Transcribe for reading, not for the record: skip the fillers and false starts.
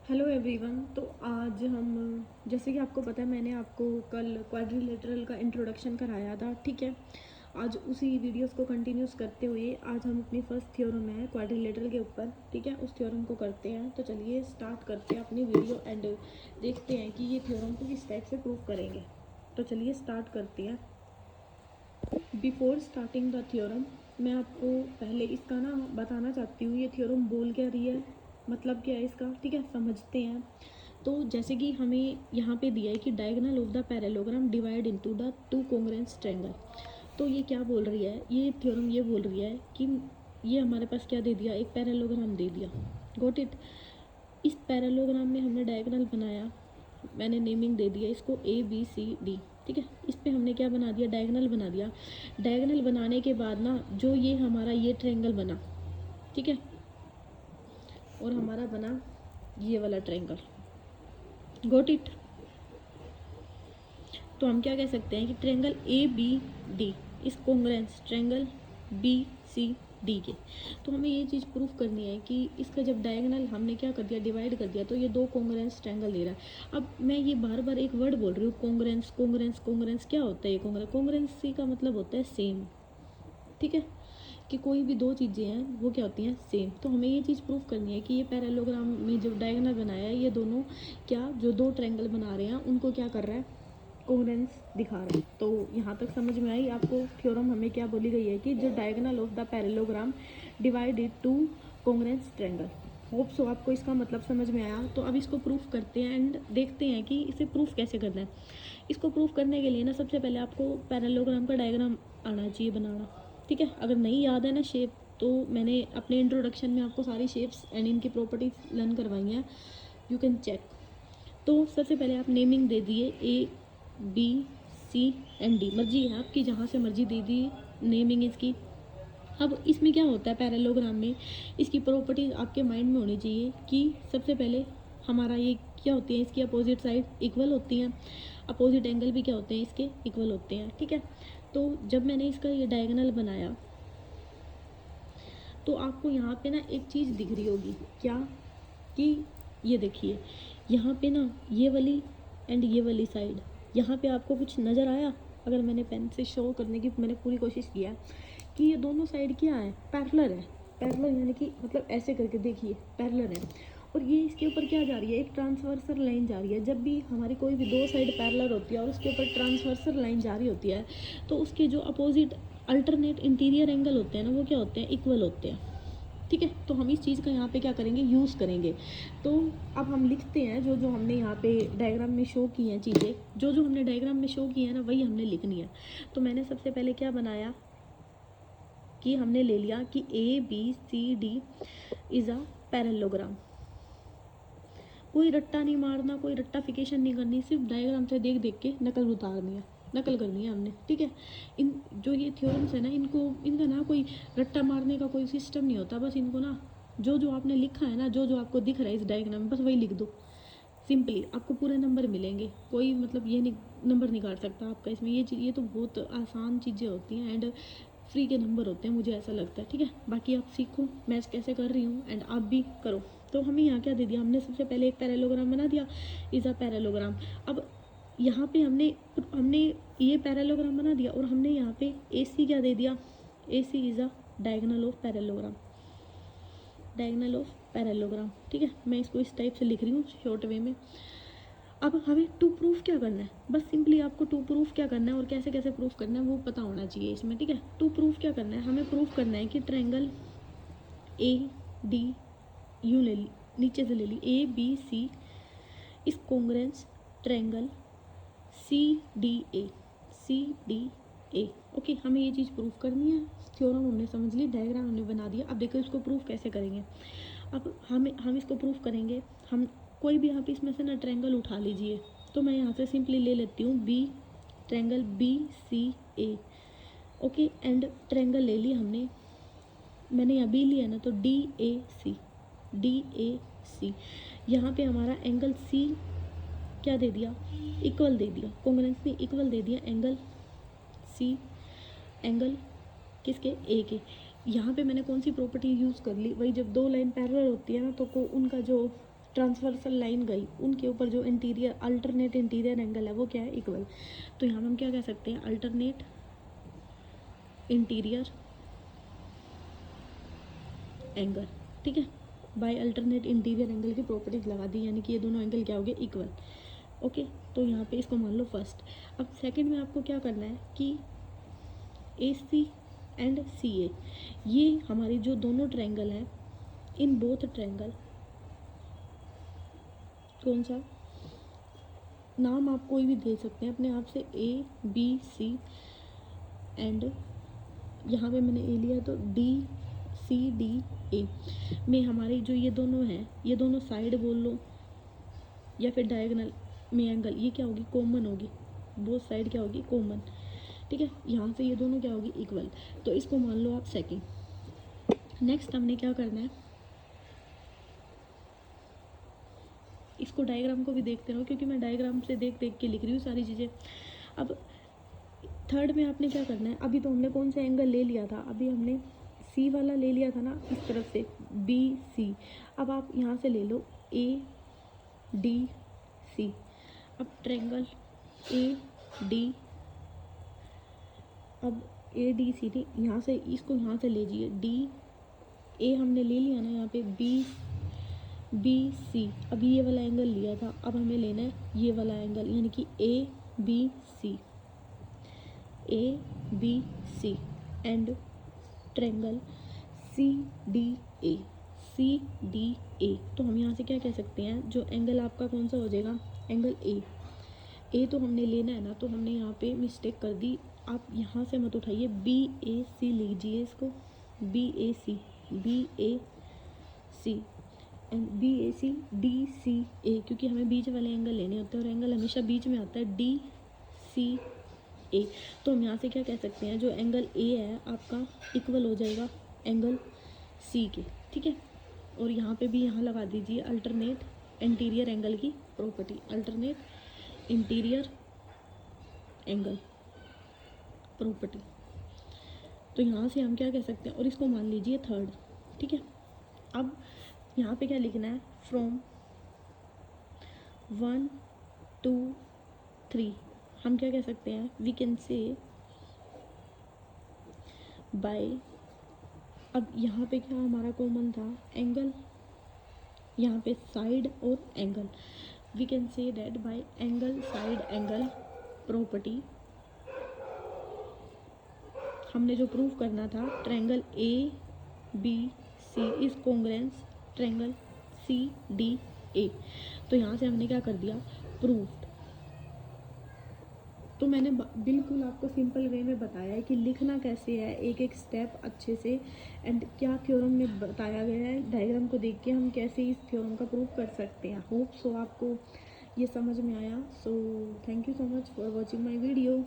Hello everyone. तो आज हम, जैसे कि आपको पता है, मैंने आपको कल क्वाड्रिलेटरल का इंट्रोडक्शन कराया था, ठीक है। आज उसी वीडियोस को कंटिन्यूस करते हुए आज हम अपनी फर्स्ट थ्योरम है क्वाड्रिलेटरल के ऊपर, ठीक है, उस थ्योरम को करते हैं। तो चलिए स्टार्ट करते हैं अपनी वीडियो एंड देखते हैं कि ये थ्योरम को किस टाइप से प्रूव करेंगे। तो चलिए स्टार्ट करते हैं। बिफोर स्टार्टिंग द थ्योरम, मैं आपको पहले इसका ना बताना चाहती हूँ ये थ्योरम बोल क्या रही है, मतलब क्या है इसका, ठीक है, समझते हैं। तो जैसे कि हमें यहाँ पे दिया है कि diagonal of the parallelogram divide into the two congruent triangle. तो ये क्या बोल रही है, ये थ्योरम ये बोल रही है कि ये हमारे पास क्या दे दिया, एक पैरेललोग्राम दे दिया, गॉट इट। इस पैरेललोग्राम में हमने डायगोनल बनाया, मैंने नेमिंग दे दिया इसको ABCD, ठीक है। इस पे हमने क्या बना दिया, डायगोनल बना दिया। डायगोनल बनाने के बाद ना जो ये हमारा ये ट्रायंगल बना, ठीक है, और हमारा बना ये वाला ट्रायंगल, गॉट इट। तो हम क्या कह सकते हैं कि ट्रायंगल ABD इस कॉन्ग्रुएंट ट्रायंगल BCD के। तो हमें ये चीज़ प्रूफ करनी है कि इसका जब डायगोनल हमने क्या कर दिया, डिवाइड कर दिया, तो ये दो कॉन्ग्रुएंट ट्रायंगल दे रहा है। अब मैं ये बार बार एक वर्ड बोल रही हूँ, कॉन्ग्रुएंस कॉन्ग्रुएंस कॉन्ग्रुएंस। क्या होता है ये कॉन्ग्रुएंस? कॉन्ग्रुएंसी का मतलब होता है सेम, ठीक है, कि कोई भी दो चीज़ें हैं वो क्या होती हैं, सेम। तो हमें ये चीज़ प्रूफ करनी है कि ये पैरेललोग्राम में जो डायगोनल बनाया है, ये दोनों क्या, जो दो ट्रायंगल बना रहे हैं उनको क्या कर रहा है, कोहेरेंस दिखा रहा है। तो यहाँ तक समझ में आई आपको थ्योरम हमें क्या बोली गई है कि जो diagonal of the parallelogram divided two congruence triangle. Hope so आपको इसका मतलब समझ में आया। तो अब इसको प्रूफ करते हैं एंड देखते हैं कि इसे प्रूफ कैसे करना है। इसको प्रूफ करने के लिए ना सबसे पहले आपको पैरेललोग्राम का डायग्राम आना चाहिए बनाना, ठीक है। अगर नहीं याद है ना शेप, तो मैंने अपने इंट्रोडक्शन में आपको सारी शेप्स एंड इनकी प्रॉपर्टीज लर्न करवाई हैं, यू कैन चेक। तो सबसे पहले आप नेमिंग दे दिए ABCD, मर्जी है आपकी, जहाँ से मर्जी दे दी नेमिंग इसकी। अब इसमें क्या होता है पैरेललोग्राम में, इसकी प्रॉपर्टीज आपके माइंड में होनी चाहिए कि सबसे पहले हमारा ये क्या होती है, इसकी अपोजिट साइड इक्वल होती हैं, अपोजिट एंगल भी क्या होते हैं इसके, इक्वल होते हैं, ठीक है। तो जब मैंने इसका ये डायगोनल बनाया तो आपको यहाँ पे ना एक चीज़ दिख रही होगी, क्या, कि ये देखिए यहाँ पे ना ये वाली एंड ये वाली साइड, यहाँ पे आपको कुछ नज़र आया? अगर मैंने पेन से शो करने की मैंने पूरी कोशिश किया कि ये दोनों साइड क्या है, पैरेलल है। पैरेलल यानी कि मतलब ऐसे करके देखिए पैरेलल है, और ये इसके ऊपर क्या जा रही है, एक ट्रांसवर्सल लाइन जा रही है। जब भी हमारी कोई भी दो साइड पैरेलल होती है और उसके ऊपर ट्रांसवर्सल लाइन जा रही होती है, तो उसके जो अपोजिट अल्टरनेट इंटीरियर एंगल होते हैं ना, वो क्या होते हैं, इक्वल होते हैं, ठीक है। तो हम इस चीज़ का यहाँ पे क्या करेंगे, यूज़ करेंगे। तो अब हम लिखते हैं जो जो हमने यहाँ पे डायग्राम में शो की हैं चीज़ें, जो जो हमने डायग्राम में शो की है ना, वही हमने लिखनी है। तो मैंने सबसे पहले क्या बनाया कि हमने ले लिया कि ABCD इज़ अ पैरेललोग्राम। कोई रट्टा नहीं मारना, कोई रट्टाफिकेशन नहीं करनी, सिर्फ डायग्राम से देख देख के नकल उतारनी है, नकल करनी है हमने, ठीक है। इन जो ये थ्योरम्स है ना, इनका ना कोई रट्टा मारने का कोई सिस्टम नहीं होता। बस इनको ना जो जो आपने लिखा है ना, जो जो आपको दिख रहा है इस डायग्राम में, बस वही लिख दो सिंपली, आपको पूरे नंबर मिलेंगे। कोई मतलब ये नहीं, नंबर नहीं काट सकता आपका इसमें। ये तो बहुत आसान चीज़ें होती हैं एंड फ्री के नंबर होते हैं, मुझे ऐसा लगता है, ठीक है। बाकी आप सीखो मैं कैसे कर रही हूँ एंड आप भी करो। तो हमें यहाँ क्या दे दिया, हमने सबसे पहले एक पैरेललोग्राम बना दिया, इज़ अ पैरेललोग्राम। अब यहाँ पे हमने ये पैरेललोग्राम बना दिया और हमने यहाँ पे AC क्या दे दिया, AC is a diagonal of parallelogram, diagonal of parallelogram, ठीक है। मैं इसको इस टाइप से लिख रही हूँ शॉर्ट वे में। अब हमें टू प्रूफ क्या करना है, बस सिंपली आपको टू प्रूफ क्या करना है और कैसे कैसे प्रूफ करना है वो पता होना चाहिए इसमें, ठीक है। टू प्रूफ क्या करना है, हमें प्रूफ करना है कि ट्रायंगल AD ले ली, नीचे से ले ली, ABC इस कॉन्ग्रुएंट ट्रायंगल CDA। ओके, हमें ये चीज़ प्रूफ करनी है। थ्योरम हमने समझ ली, डायग्राम हमने बना दिया। अब देखो इसको प्रूफ कैसे करेंगे। अब हम इसको प्रूफ करेंगे, हम कोई भी आप इसमें से ना ट्रायंगल उठा लीजिए। तो मैं यहाँ से सिंपली ले लेती हूँ triangle BCA, okay, and triangle ले ली हमने, मैंने यहाँ B लिया ना, तो DAC। यहाँ पे हमारा एंगल C क्या दे दिया, इक्वल दे दिया, कॉन्ग्रुएंस ने इक्वल दे दिया एंगल C, एंगल किसके, A के। यहाँ पे मैंने कौन सी प्रॉपर्टी यूज़ कर ली, वही जब दो लाइन पैरेलल होती है ना, तो उनका जो ट्रांसवर्सल लाइन गई, उनके ऊपर जो इंटीरियर अल्टरनेट इंटीरियर एंगल है वो क्या है, इक्वल। तो यहाँ हम क्या कह सकते हैं, अल्टरनेट इंटीरियर एंगल, ठीक है। बाय अल्टरनेट इंटीरियर एंगल की प्रॉपर्टीज लगा दी, यानी कि ये दोनों एंगल क्या हो गए, इक्वल। ओके, तो यहाँ पे इसको मान लो फर्स्ट। अब सेकंड में आपको क्या करना है कि AC एंड CA, ये हमारी जो दोनों ट्रायंगल हैं, इन बोथ ट्रायंगल, कौन सा नाम आप कोई भी दे सकते हैं अपने आप से, ABC एंड यहाँ पे मैंने A लिया तो DCDA में हमारी जो ये दोनों हैं, ये दोनों साइड बोल लो या फिर डायगोनल में एंगल, ये क्या होगी, कॉमन होगी, बोथ साइड क्या होगी, कॉमन, ठीक है। यहाँ से ये दोनों क्या होगी, इक्वल। तो इसको मान लो आप सेकंड। नेक्स्ट हमने क्या करना है, इसको डायग्राम को भी देखते रहो, क्योंकि मैं डायग्राम से देख देख के लिख रही हूँ सारी चीज़ें। अब थर्ड में आपने क्या करना है, अभी तो हमने कौन सा एंगल ले लिया था, अभी हमने C वाला ले लिया था ना, इस तरफ से BC। अब आप यहाँ से ले लो ADC। अब ट्रायंगल AD, अब ADC थी, यहाँ से इसको यहाँ से ले लीजिए, DA हमने ले लिया ना, यहाँ पे BC। अभी ये वाला एंगल लिया था, अब हमें लेना है ये वाला एंगल, यानी कि ABC एंड ट्रायंगल CDA। तो हम यहाँ से क्या कह सकते हैं, जो एंगल आपका कौन सा हो जाएगा, एंगल A तो हमने लेना है ना, तो हमने यहाँ पे मिस्टेक कर दी, आप यहाँ से मत उठाइए, BAC लीजिए इसको, BAC एंड BAC DCA, क्योंकि हमें बीच वाले एंगल लेने होते हैं और एंगल हमेशा बीच में आता है, DCA। तो हम यहाँ से क्या कह सकते हैं, जो एंगल A है आपका इक्वल हो जाएगा एंगल C के, ठीक है। और यहाँ पे भी यहाँ लगा दीजिए अल्टरनेट इंटीरियर एंगल की property, alternate interior angle property. तो यहाँ से हम क्या कह सकते हैं, और इसको मान लीजिए थर्ड, ठीक है। अब यहाँ पे क्या लिखना है, फ्रॉम 1 2 3 हम क्या कह सकते हैं, वी कैन से बाय, अब यहाँ पे क्या हमारा कॉमन था, एंगल, यहाँ पे साइड और angle, we can say that by angle side angle property. हमने जो प्रूव करना था, triangle ABC is congruence triangle CDA। तो यहाँ से हमने क्या कर दिया, प्रूव्ड। तो मैंने बिल्कुल आपको सिंपल वे में बताया है कि लिखना कैसे है, एक एक स्टेप अच्छे से, एंड क्या थ्योरम में बताया गया है, डायग्राम को देख के हम कैसे इस थ्योरम का प्रूव कर सकते हैं। होप सो आपको ये समझ में आया। So thank you so much for watching my video.